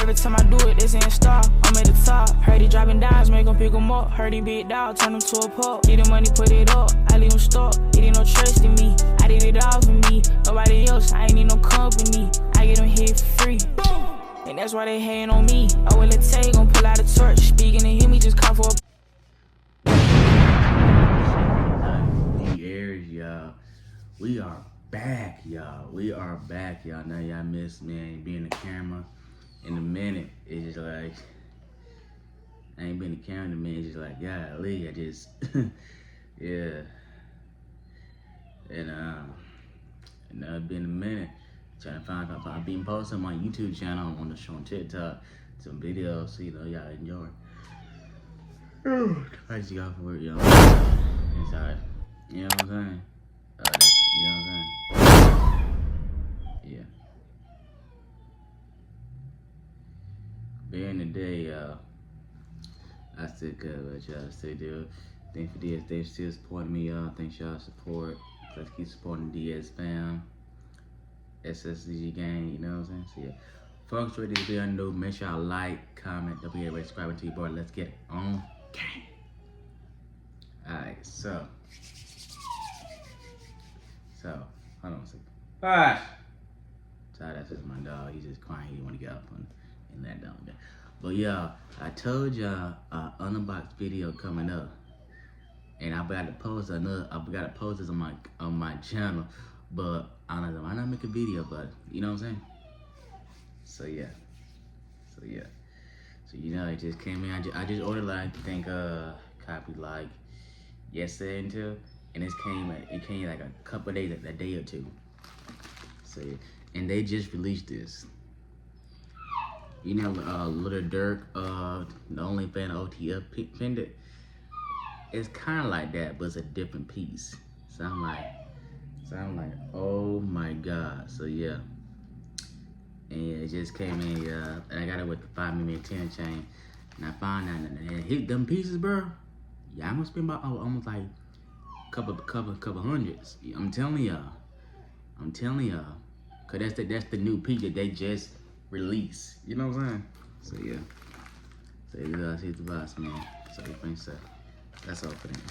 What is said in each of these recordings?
Every time I do it, they saying stop. I'm at the top. Heard he dropping dimes, make him pick him up. Heard he big dog, turn him to a pup. Need the money, put it up. I leave him stuck. He didn't no trust in me. I did it all for me. Nobody else, I ain't need no company. I get them hit for free. And that's why they hating on me. I will let take, gon' pull out a torch. Speaking to him, he just call for a y'all. We are back, y'all. We are back, y'all. Now y'all miss me being the camera in a minute. It's just like I ain't been the camera in a minute. It's just like, golly, I just yeah. And it's been a minute. Trying to find out. I've been posting on my YouTube channel. I want to show on TikTok some videos, so you know y'all enjoy. I just got for work, y'all. It's alright. You know what I'm saying? You know what I'm saying? Yeah. Back in the day, I still good, but y'all still do. Thanks for this. They still supporting me, y'all. Thanks y'all support. Let's keep supporting DS fam. SSDG gang, you know what I'm saying? So yeah. Folks, ready to be on new. Make sure y'all like, comment, don't forget to subscribe to your boy. Let's get on game. Alright, so hold on a second. Hush! Sorry, that's just my dog. He's just crying. He want to get up and that down there. But yeah, I told y'all unbox video coming up, and I forgot to post this on my channel. But I don't know, why not make a video? But you know what I'm saying? So yeah. So you know, it just came in. I just ordered like I think copy like yesterday until. And it came like a couple of days, a day or two. So, and they just released this. You know, little Durk, the only fan of OTF Pendant. It's kind of like that, but it's a different piece. So I'm like, oh my God. So yeah, and it just came in. And I got it with the 5mm 10 chain, and I found out and hit them pieces, bro. Yeah, I'm gonna spend about almost like couple hundreds. I'm telling y'all. Cause that's the new piece that they just released. You know what I'm saying? So yeah. So you guys hit the box, man. So you think so? That's all for them.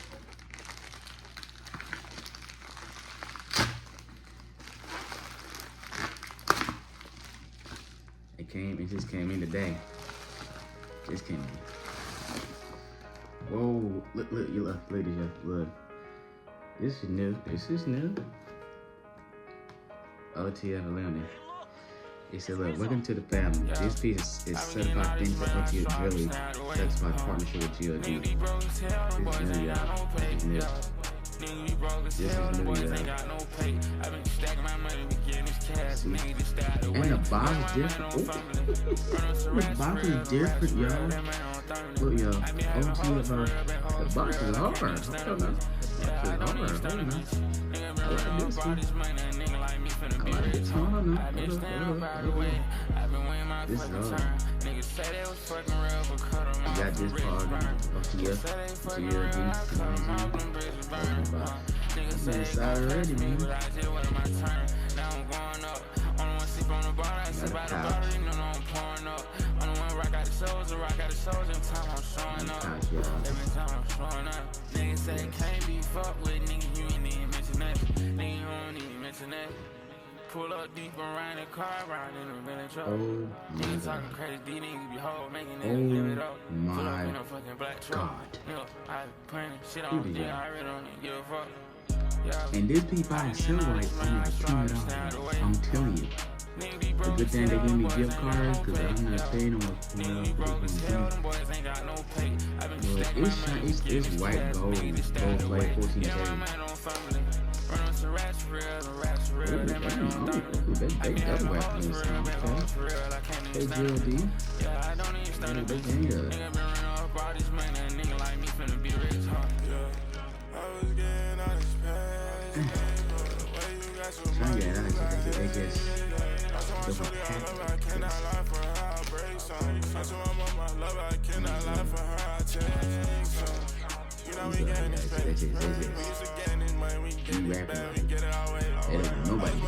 It just came in today. Just came in. Whoa, look, look. This is new. OTF Atlanta. It said, look, welcome to the family. This piece is certified things for OTF Really, certified partnership with GLD. This is new, y'all. This is new. And the box is different. The box is different, y'all. Look, y'all. OTF, the box is hard. I don't know. I like this one. This is hard. You got this part of GLD. I'm inside already, man. Niggas say can't be fucked with, nigga, you ain't even mention that. Nigga, you don't even mention that. Pull up deep around the car, ride in the village truck. Niggas talking crazy, these niggas be whole, making niggas live it up. Pull up in a fucking black truck. I putting shit on the I really don't give a fuck. And this piece by itself, like, I'm like $20. I'm telling you. The good thing they give me gift cards, because I'm not paying them with it's white gold like 14K. That's white things. Hey, GLD. They just nobody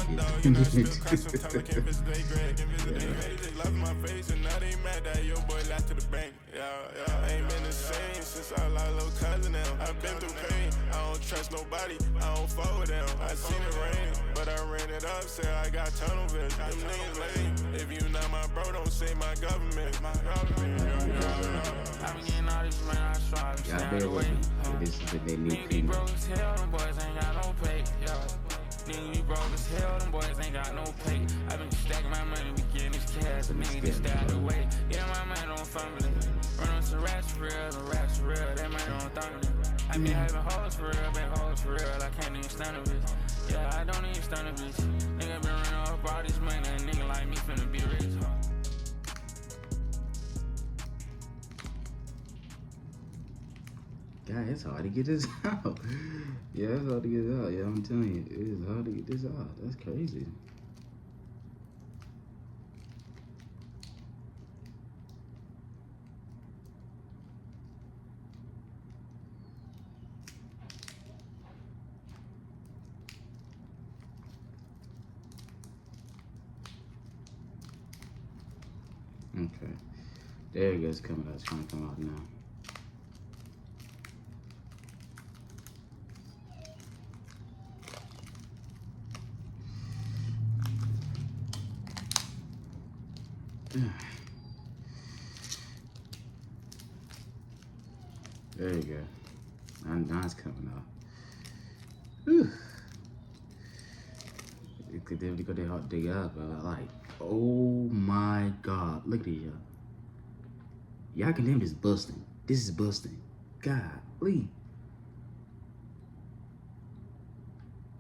love my face, and now they mad that your boy left to the bank. I ain't been the same since I lost little cousin now. I've been through pain, I don't trust nobody, I don't fuck with them. I seen it rain, but I ran it up, said I got tunnel vision. Them niggas lame, if you not my bro, don't say my government. I've been getting all this money, I try to stand away. This is the new Niggas be broke as hell, them boys ain't got no pay. Niggas be broke as hell, them boys ain't got no pay. I been stacking my money, we getting this cash, and niggas just stay out the way. Yeah, my money don't family. Run on some rats for real, the rats for real, that money don't thumbling. I been having hoes for real, been hoes for real, I can't even stand a bitch. Yeah, I don't even stand a bitch. Nigga been running up all this money, and nigga like me finna be rich. God, it's hard to get this out. Yeah, it's hard to get it out. Yeah, I'm telling you, it is hard to get this out. That's crazy. Okay, there it goes. Coming out. It's trying to come out now. There you go. Now it's coming out. Whew. It could definitely go that hard to dig up, but like, oh my God. Look at these, y'all. Y'all can name this busting. This is busting. Golly.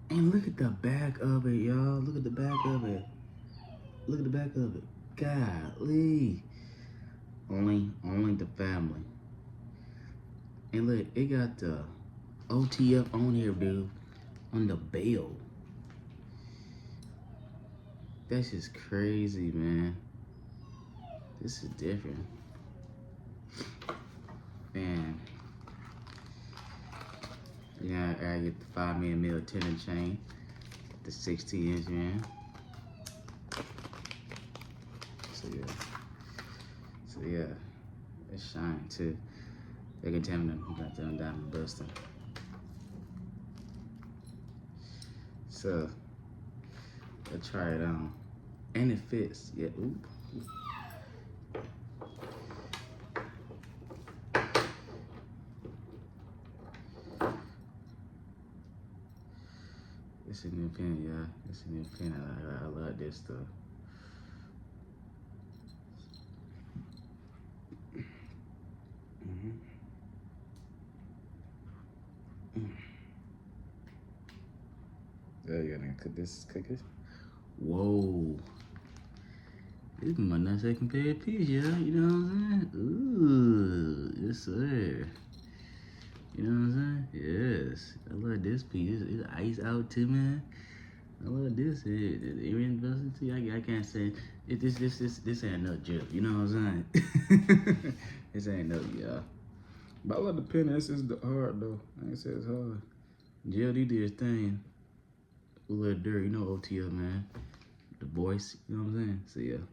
And look at the back of it, y'all. Look at the back of it. Look at the back of it. Golly. Only the family. And look, it got the OTF on here, dude. On the bell. That's just crazy, man. This is different. Man. Yeah, I get the 5 mil 10-inch chain. The 16-inch, man. So yeah, it's shine too. They can tell me you got them diamond busting. So let's try it on. And it fits. Yeah, oop. It's a new pen, y'all. It's a new pen. I love this stuff. There you go, nigga. Cook this, Whoa. This is my nice second pair of piece, y'all. You know what I'm saying? Ooh, yes, sir. You know what I'm saying? Yes. I love this piece. It's ice out too, man. I love this. The earring busting too. I can't say it. This ain't no joke. You know what I'm saying? This ain't no, y'all. But I love the pen. This is the hard though. I ain't say it's hard. GLD did his thing. A little Durk, you know OTL, man. The voice, you know what I'm saying? So yeah.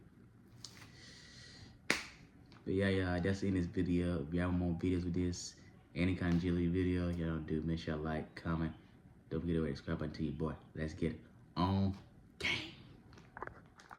But yeah, that's in this video. If y'all want more videos with this, any kind of GLD video, y'all do, make sure y'all like, comment. Don't forget to subscribe button to your boy. Let's get it on.